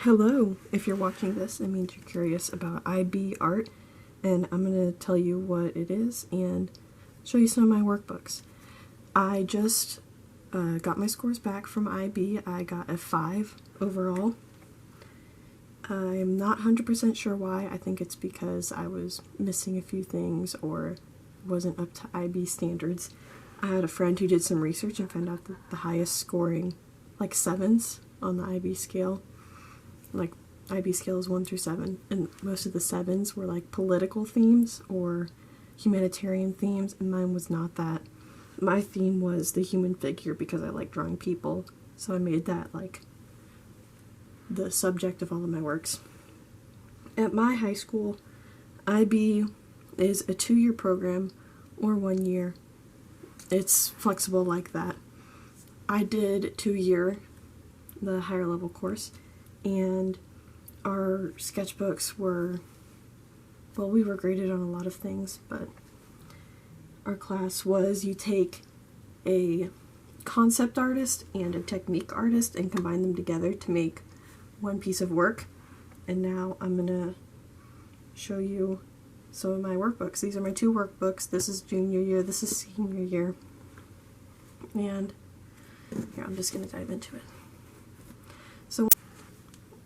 Hello, if you're watching this, it means you're curious about IB art, and I'm going to tell you what it is and show you some of my workbooks. I just got my scores back from IB. I got a 5 overall. I'm not 100% sure why. I think it's because I was missing a few things or wasn't up to IB standards. I had a friend who did some research and found out that the highest scoring, like 7s on the IB scale. Like, IB scale is 1 through 7, and most of the 7s were like political themes or humanitarian themes, and mine was not that. My theme was the human figure because I like drawing people, so I made that like the subject of all of my works. At my high school, IB is a 2-year program or 1 year. It's flexible like that. I did 2-year, the higher level course, and our sketchbooks were, well, we were graded on a lot of things, but our class was you take a concept artist and a technique artist and combine them together to make one piece of work. And now I'm gonna show you some of my workbooks. These are my 2 workbooks. This is junior year, this is senior year. And here, I'm just gonna dive into it.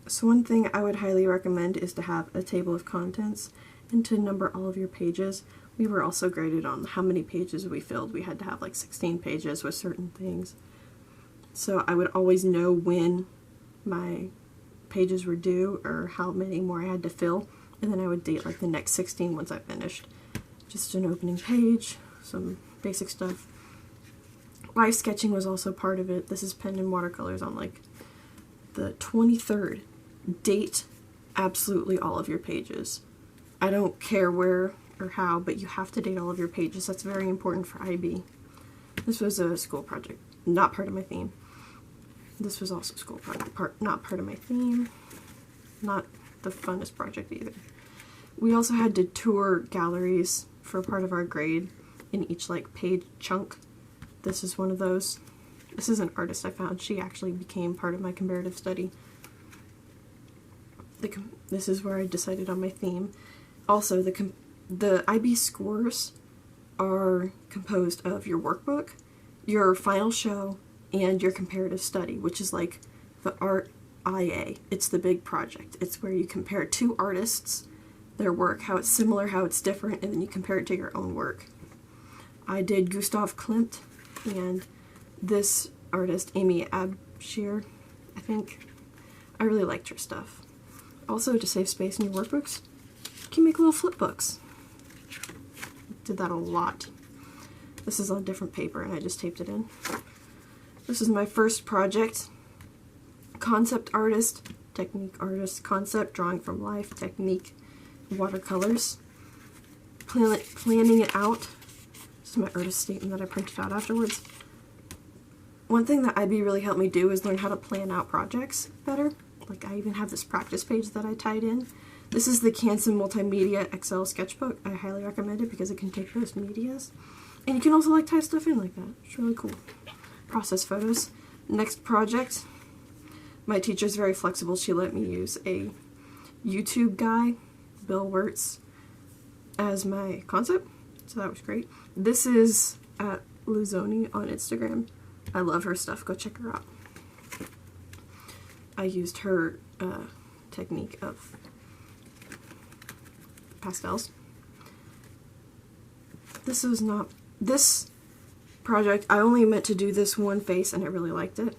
So one thing I would highly recommend is to have a table of contents and to number all of your pages. We were also graded on how many pages we filled. We had to have like 16 pages with certain things. So I would always know when my pages were due or how many more I had to fill, and then I would date like the next 16 once I finished. Just an opening page, some basic stuff. Live sketching was also part of it. This is pen and watercolors on like the 23rd. Date absolutely all of your pages. I don't care where or how, but you have to date all of your pages. That's very important for IB. This was a school project, not part of my theme. This was also a school project, not part of my theme. Not the funnest project either. We also had to tour galleries for part of our grade in each like page chunk. This is one of those. This is an artist I found. She actually became part of my comparative study. This is where I decided on my theme. Also, the IB scores are composed of your workbook, your final show, and your comparative study, which is like the Art IA. It's the big project. It's where you compare 2 artists, their work, how it's similar, how it's different, and then you compare it to your own work. I did Gustav Klimt, and this artist, Amy Abshir, I think. I really liked her stuff. Also, to save space in your workbooks, you can make little flip books. Did that a lot. This is on different paper and I just taped it in. This is my first project. Concept artist, technique artist, concept, drawing from life, technique, watercolors. Planning it out. This is my artist statement that I printed out afterwards. One thing that IB really helped me do is learn how to plan out projects better. Like, I even have this practice page that I tied in. This is the Canson Multimedia Excel sketchbook. I highly recommend it because it can take those medias. And you can also like tie stuff in like that. It's really cool. Process photos. Next project. My teacher's very flexible. She let me use a YouTube guy, Bill Wirtz, as my concept. So that was great. This is at Luzoni on Instagram. I love her stuff. Go check her out. I used her technique of pastels. This project, I only meant to do this one face and I really liked it.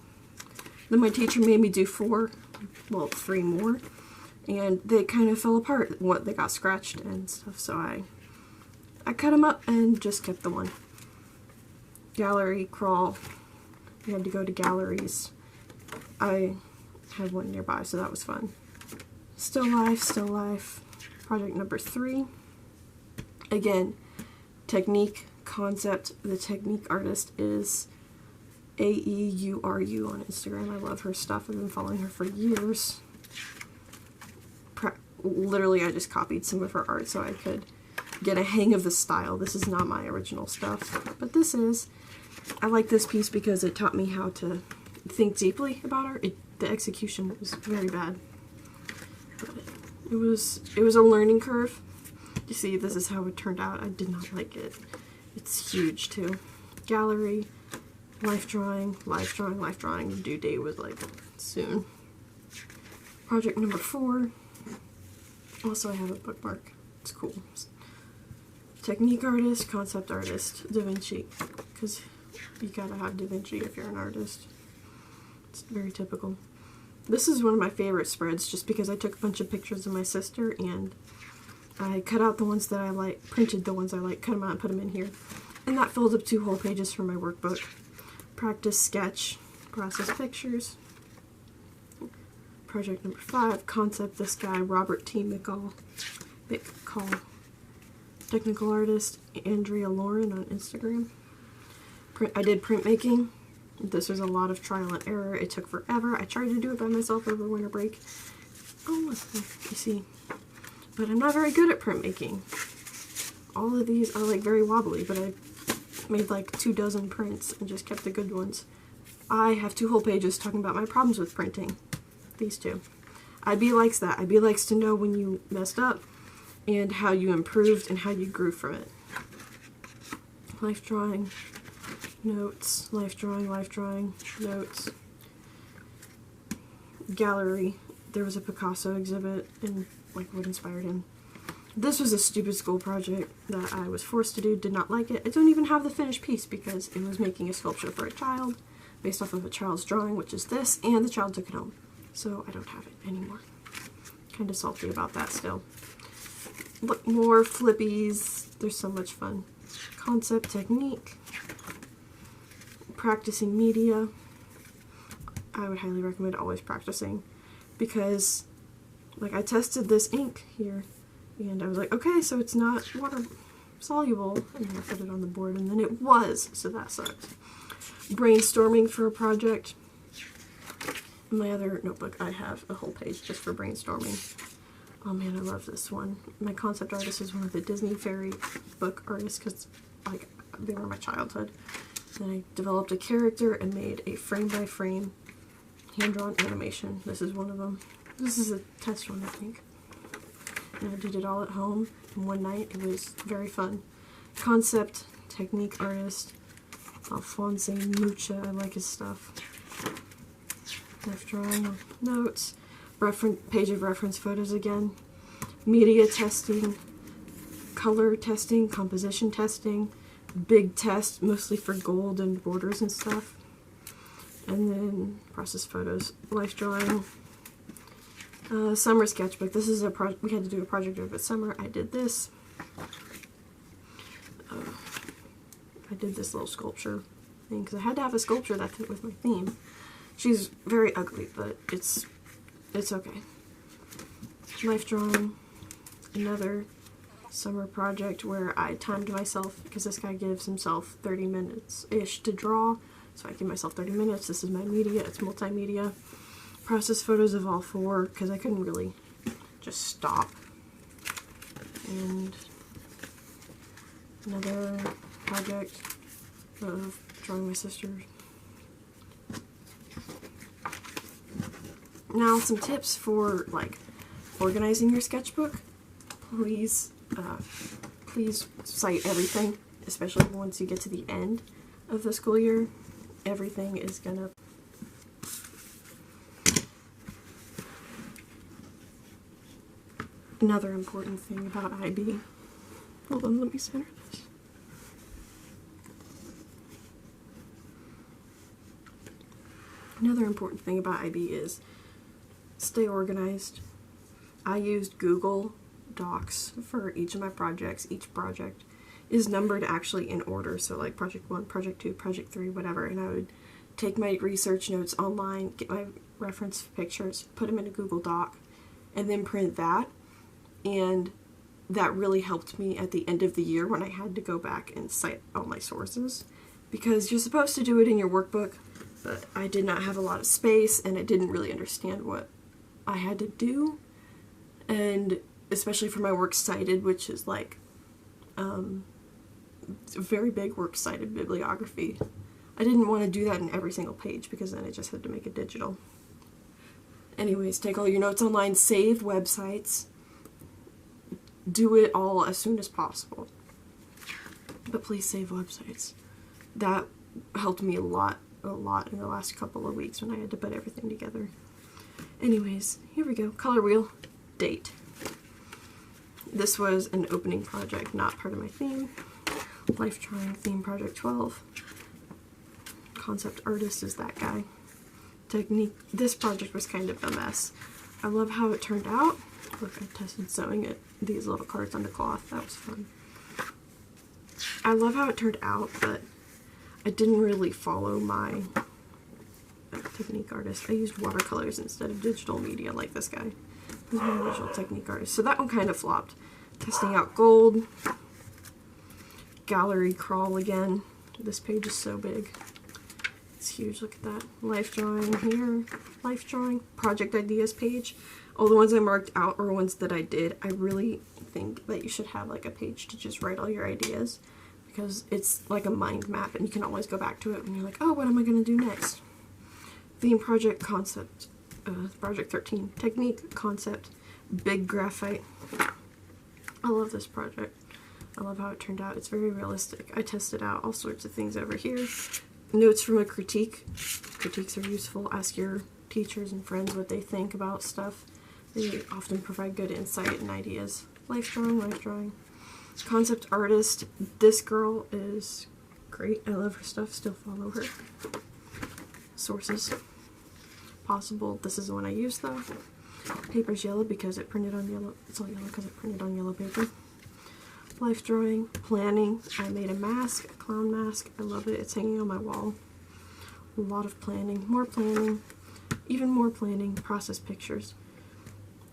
Then my teacher made me do 3 more, and they kind of fell apart. They got scratched and stuff, so I cut them up and just kept the one. Gallery crawl. We had to go to galleries. I had one nearby, so that was fun. Still life. Project number 3. Again, technique, concept. The technique artist is AEURU on Instagram. I love her stuff. I've been following her for years. Literally, I just copied some of her art so I could get a hang of the style. This is not my original stuff, but this is. I like this piece because it taught me how to think deeply about art. The execution was very bad. It was a learning curve. You see, this is how it turned out. I did not like it. It's huge too. Gallery, life drawing, life drawing, life drawing. Due date was like soon. Project number 4. Also, I have a bookmark. It's cool. Technique artist, concept artist, Da Vinci. Because you gotta have Da Vinci if you're an artist. It's very typical. This is one of my favorite spreads just because I took a bunch of pictures of my sister and I cut out the ones that I like, printed the ones I like, cut them out and put them in here. And that filled up 2 whole pages for my workbook. Practice sketch, process pictures. Project number 5, concept, this guy, Robert T. McCall. Technical artist, Andrea Lauren on Instagram. I did printmaking. This was a lot of trial and error. It took forever. I tried to do it by myself over winter break. Oh, you see. But I'm not very good at printmaking. All of these are like very wobbly, but I made like 24 prints and just kept the good ones. I have 2 whole pages talking about my problems with printing. These 2. IB likes that. IB likes to know when you messed up and how you improved and how you grew from it. Life drawing, notes, life drawing, notes. Gallery. There was a Picasso exhibit and like what inspired him. This was a stupid school project that I was forced to do, did not like it. I don't even have the finished piece because it was making a sculpture for a child based off of a child's drawing, which is this, and the child took it home. So I don't have it anymore. Kind of salty about that still. Look, more flippies. They're so much fun. Concept, technique. Practicing media. I would highly recommend always practicing because like I tested this ink here and I was like, okay, so it's not water soluble, and then I put it on the board and then it was, so that sucked. Brainstorming for a project. In my other notebook I have a whole page just for brainstorming. Oh man, I love this one. My concept artist is one of the Disney fairy book artists because like they were my childhood. Then I developed a character and made a frame by frame hand-drawn animation. This is one of them. This is a test one, I think. And I did it all at home in one night. It was very fun. Concept, technique artist, Alphonse Mucha. I like his stuff. Life drawing, notes, page of reference photos again. Media testing, color testing, composition testing, big test, mostly for gold and borders and stuff. And then process photos, life drawing. Summer sketchbook. This is a project, we had to do a project over summer. I did this. I did this little sculpture thing because I had to have a sculpture that fit with my theme. She's very ugly, but it's okay. Life drawing. Another summer project where I timed myself because this guy gives himself 30 minutes-ish to draw. So I give myself 30 minutes. This is my media. It's multimedia. Process photos of all 4 because I couldn't really just stop. And another project of drawing my sister. Now some tips for like organizing your sketchbook. Please cite everything, especially once you get to the end of the school year. Everything is gonna Another important thing about IB, hold on, let me center this. Another important thing about IB is stay organized. I used Google Docs for each of my projects. Each project is numbered actually in order, so like project 1, project 2, project 3, whatever, and I would take my research notes online, get my reference pictures, put them in a Google Doc, and then print that. And that really helped me at the end of the year when I had to go back and cite all my sources, because you're supposed to do it in your workbook, but I did not have a lot of space and I didn't really understand what I had to do, and especially for my works cited, which is like a very big works cited bibliography. I didn't want to do that in every single page because then I just had to make it digital. Anyways, take all your notes online, save websites. do it all as soon as possible. But please save websites. That helped me a lot in the last couple of weeks when I had to put everything together. Anyways, here we go. Color wheel, date. This was an opening project, not part of my theme. Life drawing, theme project 12. Concept artist is that guy. Technique, this project was kind of a mess. I love how it turned out. Look, I tested sewing these little cards onto cloth. That was fun. I love how it turned out, but I didn't really follow my technique artist. I used watercolors instead of digital media like this guy. He's my original technique artist. So that one kind of flopped. Testing out gold. Gallery crawl again. This page is so big. It's huge. Look at that. Life drawing here. Life drawing. Project ideas page. All the ones I marked out are ones that I did. I really think that you should have like a page to just write all your ideas, because it's like a mind map and you can always go back to it when you're like, oh, what am I going to do next? Theme project concept. Project 13. Technique concept. Big graphite. I love this project. I love how it turned out. It's very realistic. I tested out all sorts of things over here. Notes from a critique. Critiques are useful. Ask your teachers and friends what they think about stuff. They often provide good insight and ideas. Life drawing, life drawing. Concept artist. This girl is great. I love her stuff. Still follow her. Sources. Possible. This is the one I used though. Paper's yellow because it printed on yellow. It's all yellow because it printed on yellow paper. Life drawing. Planning. I made a mask, a clown mask. I love it. It's hanging on my wall. A lot of planning. More planning. Even more planning. Process pictures.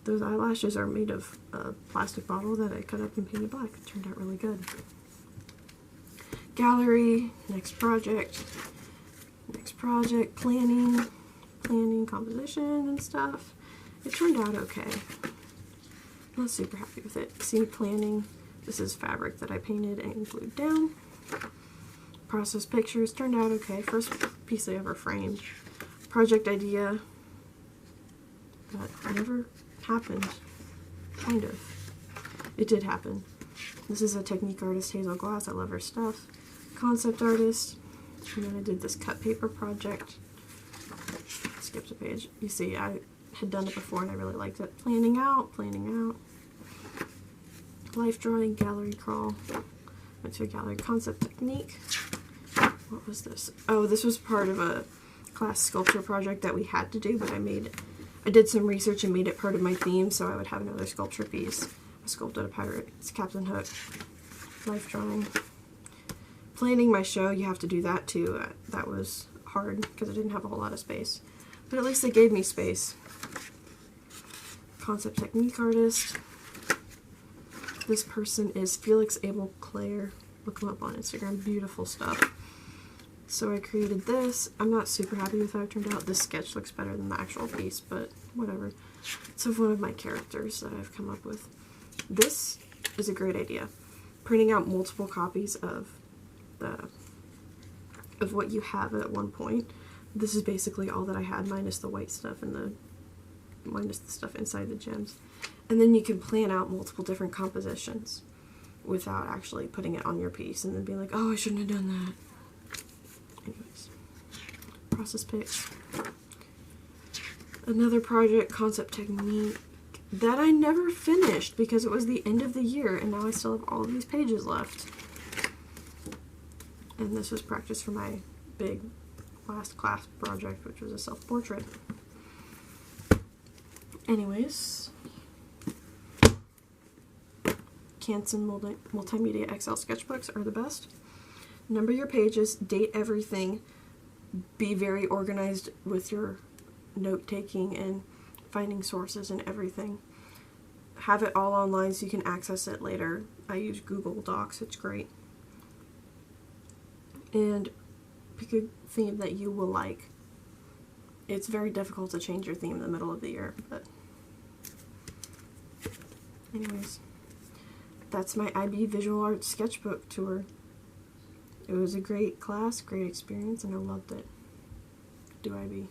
Those eyelashes are made of a plastic bottle that I cut up and painted black. It turned out really good. Gallery. Next project. Next project. Planning. Planning, composition, and stuff. It turned out okay. I'm not super happy with it. See, planning. This is fabric that I painted and glued down. Process pictures. Turned out okay. First piece I ever framed. Project idea. That never happened. Kind of. It did happen. This is a technique artist, Hazel Glass. I love her stuff. Concept artist. And then I did this cut paper project. Skipped a page. You see, I had done it before and I really liked it. Planning out. Life drawing, gallery crawl. Went to a gallery. Concept technique. What was this? Oh, this was part of a class sculpture project that we had to do, but I did some research and made it part of my theme, so I would have another sculpture piece. I sculpted a pirate. It's Captain Hook. Life drawing. Planning my show, you have to do that too. That was hard because I didn't have a whole lot of space. But at least they gave me space. Concept technique artist. This person is Felix Abel Claire. Look him up on Instagram. Beautiful stuff. So I created this. I'm not super happy with how it turned out. This sketch looks better than the actual piece, but whatever. It's of one of my characters that I've come up with. This is a great idea. Printing out multiple copies of what you have at one point. This is basically all that I had, minus the white stuff and minus the stuff inside the gems. And then you can plan out multiple different compositions without actually putting it on your piece and then being like, oh, I shouldn't have done that. Anyways, process pics. Another project, concept technique, that I never finished because it was the end of the year and now I still have all of these pages left. And this was practice for my big last class project, which was a self-portrait. Anyways, Canson Multimedia Excel sketchbooks are the best. Number your pages, date everything, be very organized with your note-taking and finding sources and everything. Have it all online so you can access it later. I use Google Docs, it's great. And pick a theme that you will like. It's very difficult to change your theme in the middle of the year, but anyways, that's my IB Visual Arts Sketchbook Tour. It was a great class, great experience, and I loved it. Do IB.